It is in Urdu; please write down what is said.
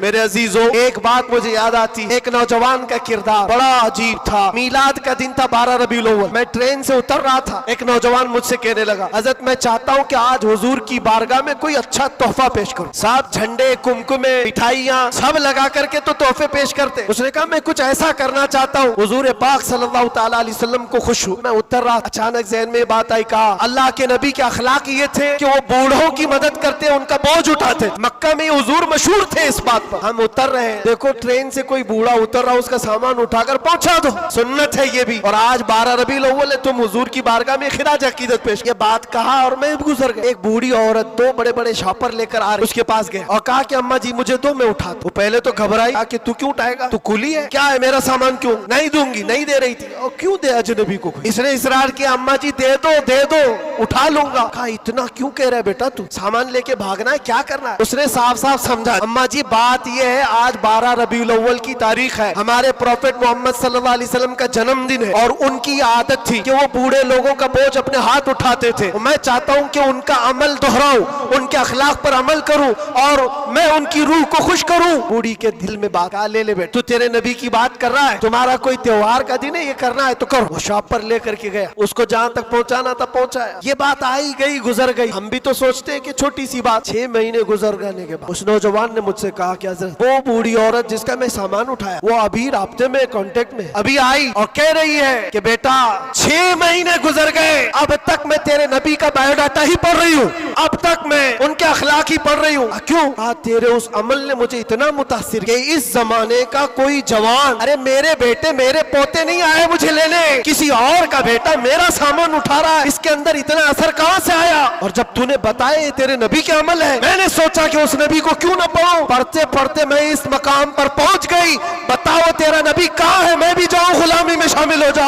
میرے عزیزوں ایک بات مجھے یاد آتی، ایک نوجوان کا کردار بڑا عجیب تھا۔ میلاد کا دن تھا 12 ربیع الاول، میں ٹرین سے اتر رہا تھا، ایک نوجوان مجھ سے کہنے لگا حضرت میں چاہتا ہوں کہ آج حضور کی بارگاہ میں کوئی اچھا تحفہ پیش کروں۔ صاحب جھنڈے، کمکمے، مٹھائیاں سب لگا کر کے تو تحفے پیش کرتے، اس نے کہا میں کچھ ایسا کرنا چاہتا ہوں حضور پاک صلی اللہ تعالیٰ علیہ وسلم کو خوش ہوں۔ میں اتر رہا، اچانک ذہن میں بات آئی، کہا اللہ کے نبی کے اخلاق یہ تھے کہ وہ بوڑھوں کی مدد کرتے، ان کا بوجھ اٹھاتے، مکہ میں حضور مشہور تھے اس بات پر۔ ہم اتر رہے ہیں، دیکھو ٹرین سے کوئی بوڑھا اتر رہا، اس کا سامان اٹھا کر پہنچا دو، سنت ہے یہ بھی۔ اور آج 12 ربیع الاول ہے، تم حضور کی بارگاہ میں خراج عقیدت پیش، یہ بات کہا اور میں گزر گیا۔ ایک بوڑھی عورت دو بڑے بڑے شاپر لے کر آ رہی، اس کے پاس گیا اور کہا کہ اماں جی مجھے دو، میں اٹھاتا ہوں۔ پہلے تو گھبرائی، کہا کہ تو کیوں اٹھائے گا، تو کولی ہے کیا ہے، میرا سامان کیوں نہیں دوں گی، نہیں دے رہی تھی، اور کیوں دے اجنبی کو، اس نے اصرار کیا اماں جی دے دو دے دو، اٹھا لوں گا۔ کہا اتنا کیوں کہہ رہا ہے بیٹا، تو سامان لے کے بھاگنا ہے، کیا کرنا ہے؟ اس نے صاف صاف سمجھا اماں جی بات یہ ہے آج 12 ربیع الاول کی تاریخ ہے، ہمارے پروفٹ محمد صلی اللہ علیہ وسلم کا جنم دن ہے، اور ان کی عادت تھی کہ وہ بوڑھے لوگوں کا بوجھ اپنے ہاتھ اٹھاتے تھے، میں چاہتا ہوں کہ ان کا عمل دہراؤں، ان کے اخلاق پر عمل کروں اور میں ان کی روح کو خوش کروں۔ بوڑھی کے دل میں بات، کہا لے لے بیٹا، تو تیرے نبی کی بات کر رہا ہے، تمہارا کوئی تہوار کا دن ہے، یہ کرنا ہے تو کرو۔ وہ شاپ پر لے کر کے گیا، اس کو جہاں تک پہنچانا تھا پہنچایا۔ یہ بات آئی گئی گزر گئی، ہم بھی تو سوچتے ہیں کہ چھوٹی سی بات، 6 مہینے گزر جانے کے بعد اس نوجوان نے مجھ سے کہا کہ حضرت وہ بوڑھی عورت جس کا میں سامان اٹھایا وہ ابھی رابطے میں، کانٹیکٹ میں، ابھی آئی اور کہہ رہی ہے کہ بیٹا 6 مہینے گزر گئے، اب تک میں تیرے نبی کا بایو ڈاٹا ہی پڑھ رہی ہوں، اب تک میں ان کے اخلاق ہی پڑھ رہی ہوں۔ کیوں؟ کہا تیرے اس عمل نے مجھے اتنا متاثر کہ اس زمانے کا کوئی جوان، ارے میرے بیٹے میرے پوتے نہیں آئے مجھے لینے، کسی اور کا بیٹا میرا سامان اٹھا رہا ہے، اس کے اندر اتنا اثر کہاں سے آیا؟ اور جب تو نے بتایا یہ تیرے نبی کے عمل ہے، میں نے سوچا کہ اس نبی کو کیوں نہ پڑھوں، پڑھتے پڑھتے میں اس مقام پر پہنچ گئی، بتاؤ تیرا نبی کہاں ہے، میں بھی جاؤں غلامی میں شامل ہو جاؤں۔